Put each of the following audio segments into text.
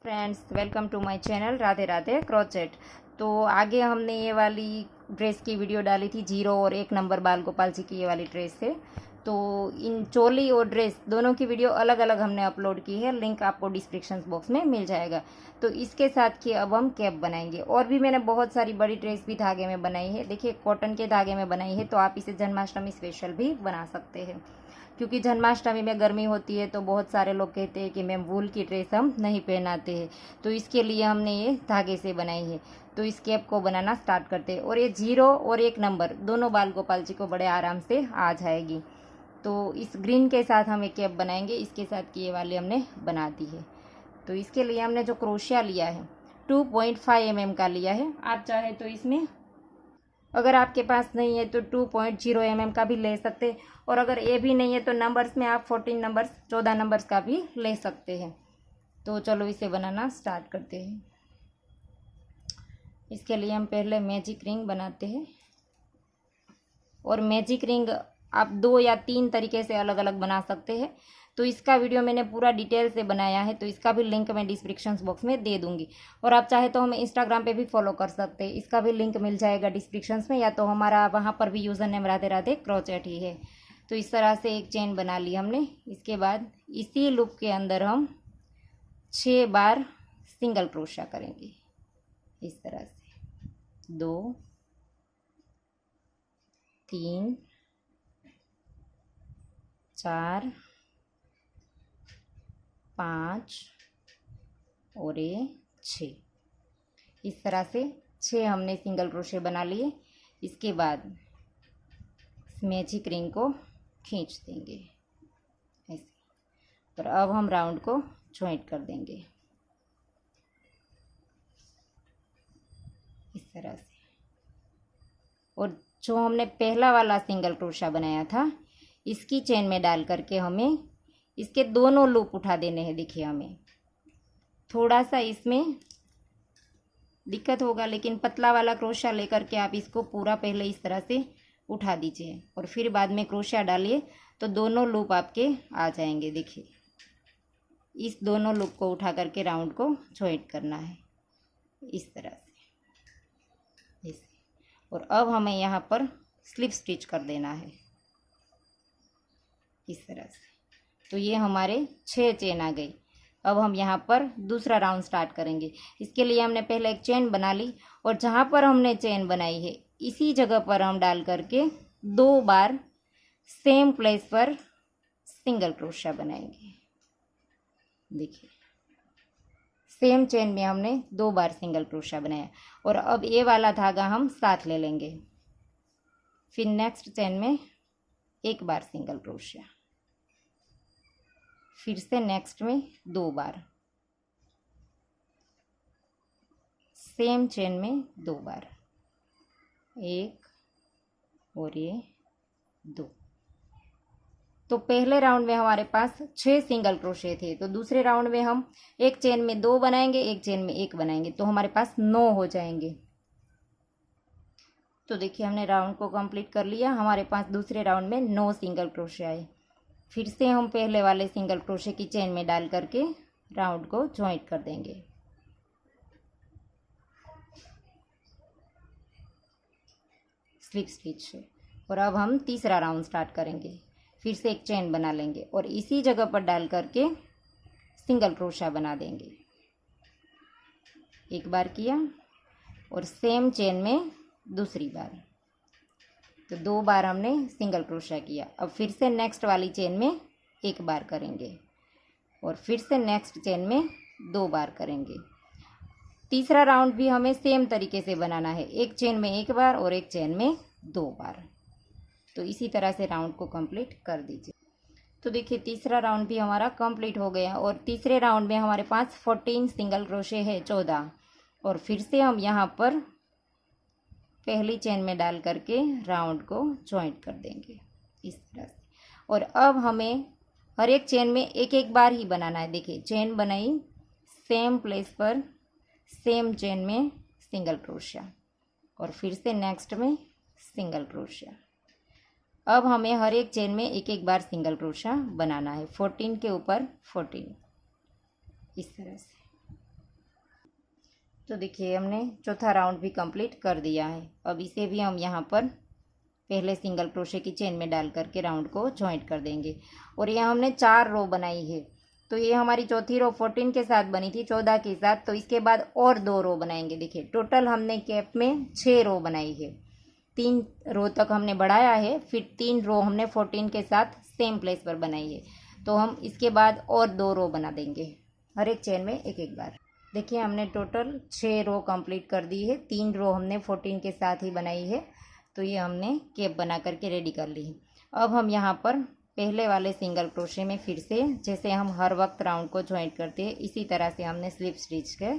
Friends, welcome to my channel Radhe Radhe crochet. तो आगे हमने ये वाली ड्रेस की वीडियो डाली थी, 0 और 1 नंबर बाल गोपाल जी की ये वाली ड्रेस है। तो इन चोली और ड्रेस दोनों की वीडियो अलग अलग हमने अपलोड की है, लिंक आपको डिस्क्रिप्शन बॉक्स में मिल जाएगा। तो इसके साथ की अब हम कैप बनाएंगे। और भी मैंने बहुत सारी बड़ी ड्रेस भी धागे में बनाई है, देखिए कॉटन के धागे में बनाई है। तो आप इसे जन्माष्टमी स्पेशल भी बना सकते हैं, क्योंकि जन्माष्टमी में गर्मी होती है तो बहुत सारे लोग कहते हैं कि मैम वूल की ड्रेस हम नहीं पहनाते हैं। तो इसके लिए हमने ये धागे से बनाई है। तो इस कैप को बनाना स्टार्ट करते हैं। और ये 0 और 1 नंबर दोनों बाल गोपाल जी को बड़े आराम से आ जाएगी। तो इस ग्रीन के साथ हम एक कैप बनाएंगे। इसके साथ की ये वाली हमने बना दी है। तो इसके लिए हमने जो क्रोशिया लिया है 2.5 mm का लिया है। आप चाहे तो इसमें, अगर आपके पास नहीं है तो 2.0 mm का भी ले सकते हैं। और अगर ये भी नहीं है तो नंबर्स में आप 14 नंबर्स 14 नंबर्स का भी ले सकते हैं। तो चलो इसे बनाना स्टार्ट करते हैं। इसके लिए हम पहले मैजिक रिंग बनाते हैं। और मैजिक रिंग आप 2 या 3 तरीके से अलग अलग बना सकते हैं। तो इसका वीडियो मैंने पूरा डिटेल से बनाया है, तो इसका भी लिंक मैं डिस्क्रिप्शन बॉक्स में दे दूंगी। और आप चाहे तो हमें इंस्टाग्राम पे भी फॉलो कर सकते हैं, इसका भी लिंक मिल जाएगा डिस्क्रिप्शन में, या तो हमारा वहाँ पर भी user name Radhe Radhe crochet ही है। तो इस तरह से एक चेन बना ली हमने। इसके बाद इसी लूप के अंदर हम 6 बार सिंगल क्रोशिया करेंगे। इस तरह से 2 3 4 5 और ये 6। इस तरह से 6 हमने सिंगल क्रोशे बना लिए। इसके बाद मैजिक रिंग को खींच देंगे ऐसे। और अब हम राउंड को जॉइंट कर देंगे इस तरह से। और जो हमने पहला वाला सिंगल क्रोशा बनाया था, इसकी चेन में डाल करके हमें इसके दोनों लूप उठा देने हैं। देखिए हमें थोड़ा सा इसमें दिक्कत होगा, लेकिन पतला वाला क्रोशा लेकर के आप इसको पूरा पहले इस तरह से उठा दीजिए और फिर बाद में क्रोशा डालिए तो दोनों लूप आपके आ जाएंगे। देखिए इस दोनों लूप को उठा करके राउंड को जॉइंट करना है इस तरह से ऐसे। और अब हमें यहाँ पर स्लिप स्टिच कर देना है इस तरह से। तो ये हमारे 6 चेन आ गई। अब हम यहाँ पर दूसरा राउंड स्टार्ट करेंगे। इसके लिए हमने पहले एक चेन बना ली, और जहाँ पर हमने चेन बनाई है इसी जगह पर हम डाल करके 2 बार सेम प्लेस पर सिंगल क्रोशिया बनाएंगे। देखिए सेम चेन में हमने 2 बार सिंगल क्रोशिया बनाया। और अब ये वाला धागा हम साथ ले लेंगे। फिर नेक्स्ट चेन में 1 बार सिंगल क्रोशिया, फिर से नेक्स्ट में 2 बार, सेम चेन में 2 बार, 1 और ये 2। तो पहले राउंड में हमारे पास 6 सिंगल क्रोशे थे। तो दूसरे राउंड में हम एक चेन में 2 बनाएंगे, एक चेन में 1 बनाएंगे, तो हमारे पास 9 हो जाएंगे। तो देखिए हमने राउंड को कंप्लीट कर लिया। हमारे पास दूसरे राउंड में 9 सिंगल क्रोशे आए। फिर से हम पहले वाले सिंगल क्रोशे की चेन में डाल करके राउंड को जॉइंट कर देंगे स्लिप स्टिच से। और अब हम तीसरा राउंड स्टार्ट करेंगे। फिर से एक चेन बना लेंगे और इसी जगह पर डाल करके सिंगल क्रोशा बना देंगे। एक बार किया और सेम चेन में दूसरी बार, तो 2 बार हमने सिंगल क्रोशा किया। अब फिर से नेक्स्ट वाली चेन में 1 बार करेंगे और फिर से नेक्स्ट चेन में 2 बार करेंगे। तीसरा राउंड भी हमें सेम तरीके से बनाना है, एक चेन में 1 बार और एक चेन में 2 बार। तो इसी तरह से राउंड को कंप्लीट कर दीजिए। तो देखिए तीसरा राउंड भी हमारा कंप्लीट हो गया। और तीसरे राउंड में हमारे पास 14 सिंगल क्रोशे है, 14। और फिर से हम यहाँ पर पहली चेन में डाल करके राउंड को जॉइंट कर देंगे इस तरह से। और अब हमें हर एक चेन में 1 बार ही बनाना है। देखिए चेन बनाई, सेम प्लेस पर सेम चेन में सिंगल क्रोशिया और फिर से नेक्स्ट में सिंगल क्रोशिया। अब हमें हर एक चेन में 1 बार सिंगल क्रोशिया बनाना है, 14 के ऊपर 14 इस तरह से। तो देखिए हमने चौथा राउंड भी कंप्लीट कर दिया है। अब इसे भी हम यहाँ पर पहले सिंगल क्रोशे की चेन में डाल करके राउंड को जॉइंट कर देंगे। और यहाँ हमने 4 रो बनाई है, तो ये हमारी चौथी रो 14 के साथ बनी थी, 14 के साथ। तो इसके बाद और 2 रो बनाएंगे। देखिए टोटल हमने कैप में 6 रो बनाई है। 3 रो तक हमने बढ़ाया है, फिर 3 रो हमने 14 के साथ सेम प्लेस पर बनाई है। तो हम इसके बाद और 2 रो बना देंगे, हर एक चेन में एक एक बार। देखिए हमने टोटल 6 रो कंप्लीट कर दी है। 3 रो हमने 14 के साथ ही बनाई है। तो ये हमने कैप बना करके रेडी कर ली है। अब हम यहाँ पर पहले वाले सिंगल क्रोशे में फिर से, जैसे हम हर वक्त राउंड को जॉइंट करते हैं, इसी तरह से हमने स्लिप स्टिच के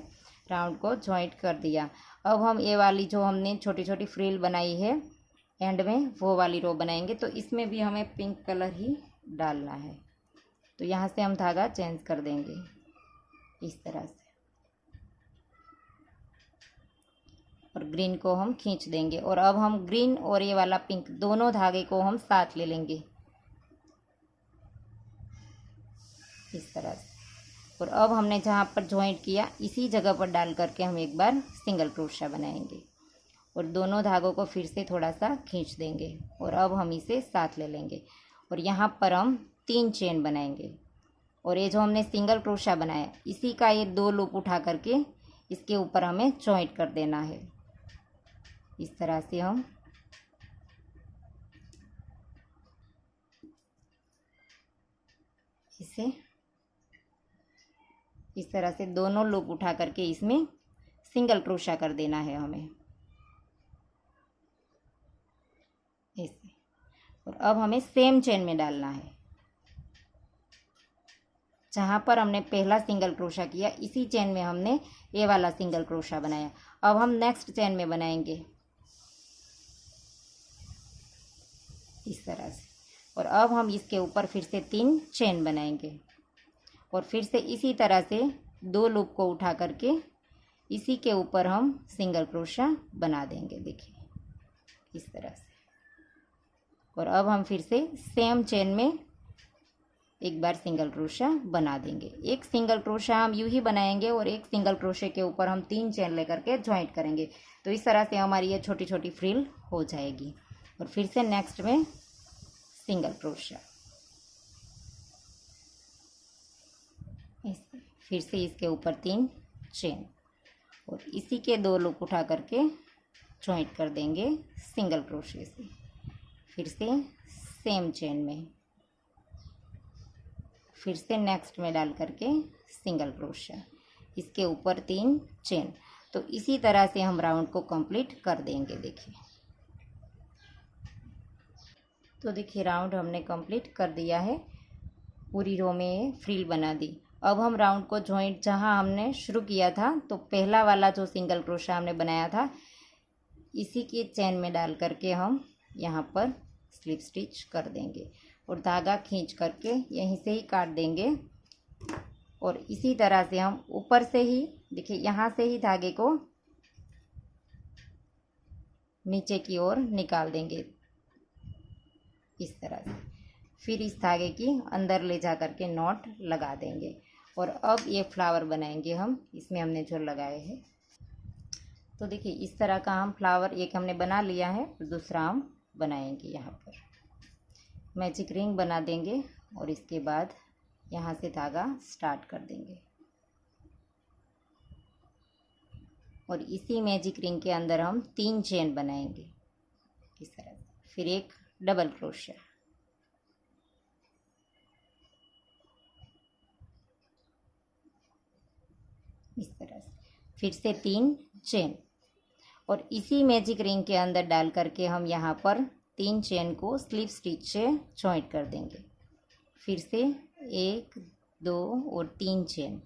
राउंड को जॉइंट कर दिया। अब हम ये वाली जो हमने छोटी छोटी फ्रिल बनाई है एंड में, वो वाली रो बनाएंगे। तो इसमें भी हमें पिंक कलर ही डालना है। तो यहाँ से हम धागा चेंज कर देंगे इस तरह से, और ग्रीन को हम खींच देंगे। और अब हम ग्रीन और ये वाला पिंक दोनों धागे को हम साथ ले लेंगे इस तरह से। और अब हमने जहाँ पर जॉइंट किया इसी जगह पर डाल करके हम एक बार सिंगल क्रोशा बनाएंगे और दोनों धागों को फिर से थोड़ा सा खींच देंगे। और अब हम इसे साथ ले लेंगे और यहाँ पर हम 3 चेन बनाएंगे। और ये जो हमने सिंगल क्रोशा बनाया इसी का ये 2 लूप उठा करके इसके ऊपर हमें जॉइंट कर देना है। इस तरह से हम इसे इस तरह से दोनों लूप उठा करके इसमें सिंगल क्रोशा कर देना है हमें ऐसे। और अब हमें सेम चेन में डालना है, जहाँ पर हमने पहला सिंगल क्रोशा किया इसी चेन में हमने ये वाला सिंगल क्रोशा बनाया। अब हम नेक्स्ट चेन में बनाएंगे इस तरह से। और अब हम इसके ऊपर फिर से 3 चेन बनाएंगे और फिर से इसी तरह से 2 लूप को उठा करके इसी के ऊपर हम सिंगल क्रोशा बना देंगे। देखिए इस तरह से। और अब हम फिर से सेम चेन में एक बार सिंगल क्रोशा बना देंगे। एक सिंगल क्रोशा हम यूं ही बनाएंगे और एक सिंगल क्रोशे के ऊपर हम 3 चेन लेकर के ज्वाइंट करेंगे। तो इस तरह से हमारी ये छोटी छोटी फ्रिल हो जाएगी। और फिर से नेक्स्ट में सिंगल क्रोशा, फिर से इसके ऊपर 3 चेन और इसी के 2 लूप उठा करके ज्वाइंट कर देंगे सिंगल क्रोशे से। फिर से सेम चेन में, फिर से नेक्स्ट में डाल करके सिंगल क्रोशा, इसके ऊपर 3 चेन। तो इसी तरह से हम राउंड को कंप्लीट कर देंगे। देखिए तो देखिए राउंड हमने कंप्लीट कर दिया है, पूरी रो में फ्रिल बना दी। अब हम राउंड को जॉइंट जहां हमने शुरू किया था, तो पहला वाला जो सिंगल क्रोशा हमने बनाया था इसी की चेन में डाल करके हम यहाँ पर स्लिप स्टिच कर देंगे और धागा खींच करके यहीं से ही काट देंगे। और इसी तरह से हम ऊपर से ही, देखिए यहाँ से ही धागे को नीचे की ओर निकाल देंगे इस तरह से। फिर इस धागे की अंदर ले जा करके नॉट लगा देंगे। और अब ये फ्लावर बनाएंगे हम, इसमें हमने जो लगाए हैं। तो देखिए इस तरह का हम फ्लावर एक हमने बना लिया है, दूसरा हम बनाएंगे। यहाँ पर मैजिक रिंग बना देंगे और इसके बाद यहाँ से धागा स्टार्ट कर देंगे और इसी मैजिक रिंग के अंदर हम 3 चेन बनाएंगे इस तरह से। फिर एक डबल क्रोशा, इस तरह से। फिर से 3 चेन और इसी मैजिक रिंग के अंदर डाल करके हम यहाँ पर 3 चेन को स्लिप स्टिच से जॉइंट कर देंगे। फिर से 1 2 और 3 चेन,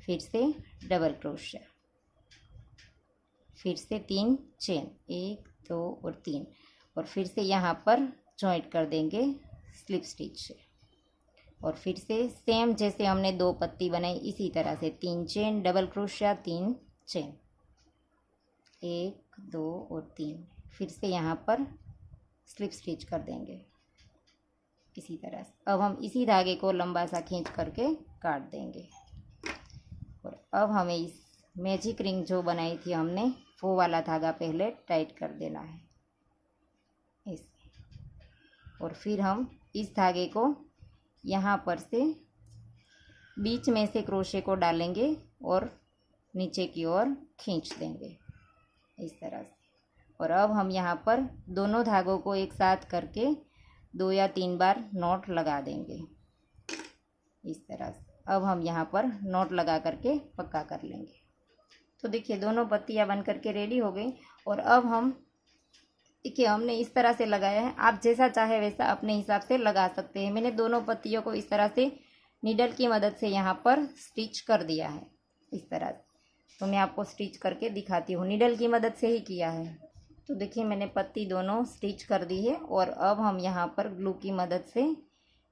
फिर से डबल क्रोशा, फिर से 3 चेन 1 2 और 3, और फिर से यहाँ पर जॉइंट कर देंगे स्लिप स्टिच से। और फिर से सेम जैसे हमने 2 पत्ती बनाई इसी तरह से 3 चेन, डबल क्रोशा, 3 चेन 1 2 और 3, फिर से यहाँ पर स्लिप स्टिच कर देंगे इसी तरह से। अब हम इसी धागे को लंबा सा खींच करके काट देंगे और अब हमें इस मैजिक रिंग जो बनाई थी हमने वो वाला धागा पहले टाइट कर देना है ऐसे, और फिर हम इस धागे को यहाँ पर से बीच में से क्रोशे को डालेंगे और नीचे की ओर खींच देंगे इस तरह से। और अब हम यहाँ पर दोनों धागों को एक साथ करके 2 या 3 बार नॉट लगा देंगे इस तरह से। अब हम यहाँ पर नॉट लगा करके पक्का कर लेंगे। तो देखिए दोनों पत्तियाँ बन करके रेडी हो गई। और अब हम देखिए हमने इस तरह से लगाया है, आप जैसा चाहे वैसा अपने हिसाब से लगा सकते हैं। मैंने दोनों पत्तियों को इस तरह से नीडल की मदद से यहाँ पर स्टिच कर दिया है इस तरह से। तो मैं आपको स्टिच करके दिखाती हूँ, नीडल की मदद से ही किया है। तो देखिए मैंने पत्ती दोनों स्टिच कर दी है और अब हम यहाँ पर ग्लू की मदद से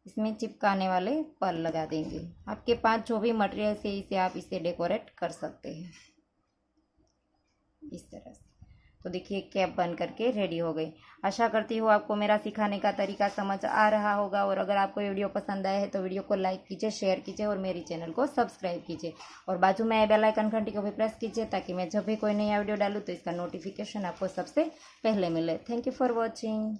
इसमें चिपकाने वाले पर्ल लगा देंगे। आपके पास जो भी मटेरियल से इसे आप इसे डेकोरेट कर सकते हैं इस तरह से। तो देखिए कैप बन करके रेडी हो गई। आशा करती हूँ आपको मेरा सिखाने का तरीका समझ आ रहा होगा। और अगर आपको ये वीडियो पसंद आया है तो वीडियो को लाइक कीजिए, शेयर कीजिए और मेरी चैनल को सब्सक्राइब कीजिए। और बाजू में बेल आइकन घंटी को भी प्रेस कीजिए ताकि मैं जब भी कोई नया वीडियो डालूँ तो इसका नोटिफिकेशन आपको सबसे पहले मिले। Thank you for watching.